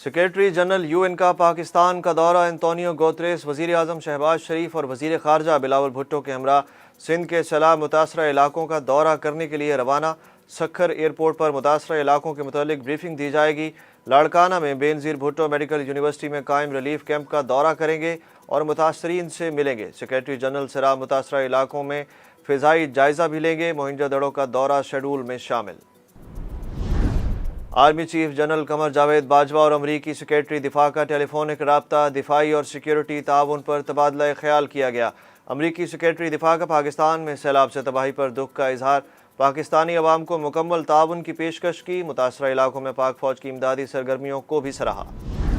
Secretary general UN का पाकिस्तान का दौरा। एंटोनियो गुतेरेस वज़ीर आज़म शहबाज शरीफ और वज़ीर ख़ारजा बिलावल भुट्टो के हमरा सिंध के सैलाब मुतासरा इलाकों का दौरा करने के लिए रवाना। सखर एयरपोर्ट पर मुतासरा इलाकों के मुतालिक ब्रीफिंग दी जाएगी। लाड़काना में बेनज़ीर भुट्टो मेडिकल यूनिवर्सिटी में कायम रिलीफ कैंप का दौरा करेंगे और मुतासरीन से मिलेंगे। सेक्रेटरी जनरल सैलाब मुतासरा इलाकों में फ़िज़ाई जायज़ा भी लेंगे। मोहिंजोदड़ो का दौरा शेड्यूल में शामिल। Army chief general Qamar Javed Bajwa और अमरीकी सेक्रेटरी दिफा का टेलीफोनिक राब्ता दिफाई और सिक्योरिटी ताउन पर तबादला ख्याल किया गया। अमरीकी सेक्रेटरी दिफा का पाकिस्तान में सैलाब से तबाही पर दुख का इजहार। पाकिस्तानी अवाम को मुकम्मल ताउन की पेशकश की। मुतासरा इलाकों में पाक फौज की इमदादी सरगर्मियों को भी सराहा।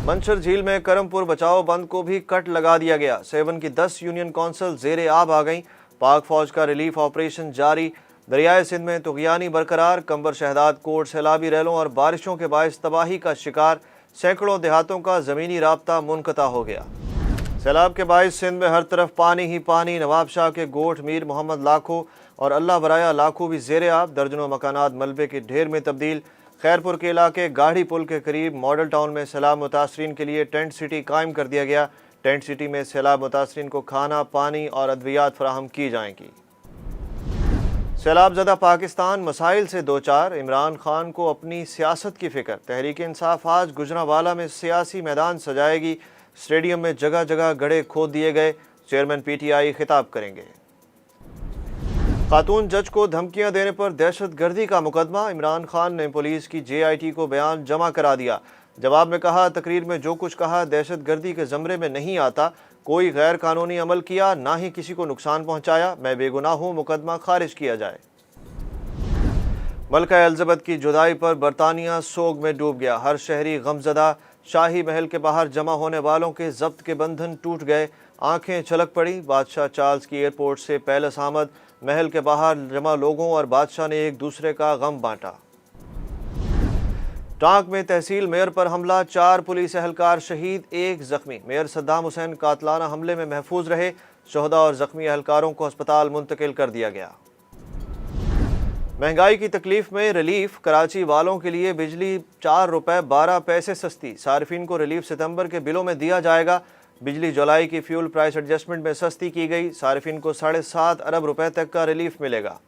मंशर झील में करमपुर बचाओ बंद को भी कट लगा दिया गया। 7 की 10 यूनियन कौंसल ज़ेरे आब आ गईं। पाक फौज का रिलीफ ऑपरेशन जारी। दरियाए सिंध में तुग़यानी बरकरार। कंबर शहदाद कोट सैलाबी रैलों और बारिशों के बायस तबाही का शिकार। सैकड़ों देहातों का ज़मीनी राब्ता मुनक़ता हो गया। सैलाब के बायस सिंध में हर तरफ पानी ही पानी। नवाब शाह के गोठ मीर मोहम्मद लाखो और अल्लाह बराया लाखो भी ज़ेरे आब। दर्जनों मकानात मलबे के ढेर में तब्दील। खैरपुर के इलाके गाढ़ी पुल के करीब मॉडल टाउन में सैलाब मुतासरीन के लिए टेंट सिटी कायम कर दिया गया। टेंट सिटी में सैलाब मुतासरीन को खाना, पानी और अद्वियात फराहम की जाएंगी। सैलाब ज़दा पाकिस्तान मसाइल से दो चार। इमरान खान को अपनी सियासत की फ़िक्र। तहरीक इंसाफ आज गुजरांवाला में सियासी मैदान सजाएगी। स्टेडियम में जगह जगह गड्ढे खोद दिए गए। चेयरमैन पीटीआई खिताब करेंगे। खातून जज को धमकियां देने पर दहशत गर्दी का मुकदमा। इमरान खान ने पुलिस की JIT को बयान जमा करा दिया। जवाब में कहा, तकरीर में जो कुछ कहा दहशत गर्दी के ज़मरे में नहीं आता। कोई गैर कानूनी अमल किया, ना ही किसी को नुकसान पहुंचाया। मैं बेगुनाह हूं, मुकदमा खारिज किया जाए। मलका एलिज़ाबेथ की जुदाई पर बरतानिया सोग में डूब गया। हर शहरी गमज़दा। शाही महल के बाहर जमा होने वालों के जब्त के बंधन टूट गए। आंखें छलक पड़ी। बादशाह चार्ल्स की एयरपोर्ट से पैलेस आमद। महल के बाहर जमा लोगों और बादशाह ने एक दूसरे का गम बांटा। टांक में तहसील मेयर पर हमला। 4 पुलिस एहलकार शहीद, 1 जख्मी। मेयर सद्दाम हुसैन कातलाना हमले में महफूज रहे। शोहदा और जख्मी एहलकारों को अस्पताल मुंतकिल कर दिया गया। महंगाई की तकलीफ में रिलीफ। कराची वालों के लिए बिजली 4 रुपए 12 पैसे सस्ती। सार्फिन को रिलीफ सितंबर के बिलों में दिया जाएगा। बिजली जुलाई की फ्यूल प्राइस एडजस्टमेंट में सस्ती की गई। सार्फिन को 7.5 अरब रुपए तक का रिलीफ मिलेगा।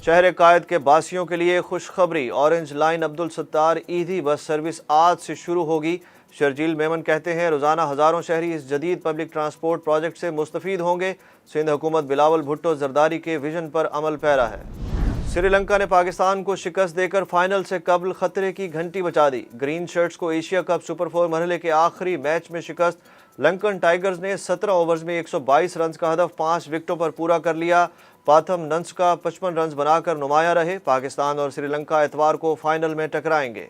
शहर कायद के बासियों के लिए खुशखबरी। ऑरेंज लाइन अब्दुल सत्तार ईदी बस सर्विस आज से शुरू होगी। शर्जील मेमन कहते हैं, रोज़ाना हज़ारों शहरी इस जदीद पब्लिक ट्रांसपोर्ट प्रोजेक्ट से मुस्तफ़ीद होंगे। सिंध हुकूमत बिलावल भुट्टो जरदारी के विजन पर अमल पैरा है। श्रीलंका ने पाकिस्तान को शिकस्त देकर फाइनल से कबल खतरे की घंटी बजा दी। ग्रीन शर्ट्स को एशिया कप सुपर 4 मरहले के आखिरी मैच में शिकस्त। लंकन टाइगर्स ने 17 ओवर्स में 122 रन का हदफ 5 विकेटों पर पूरा कर लिया। पाथम नंस का 55 रन बनाकर नुमाया रहे। पाकिस्तान और श्रीलंका इतवार को फाइनल में टकराएंगे।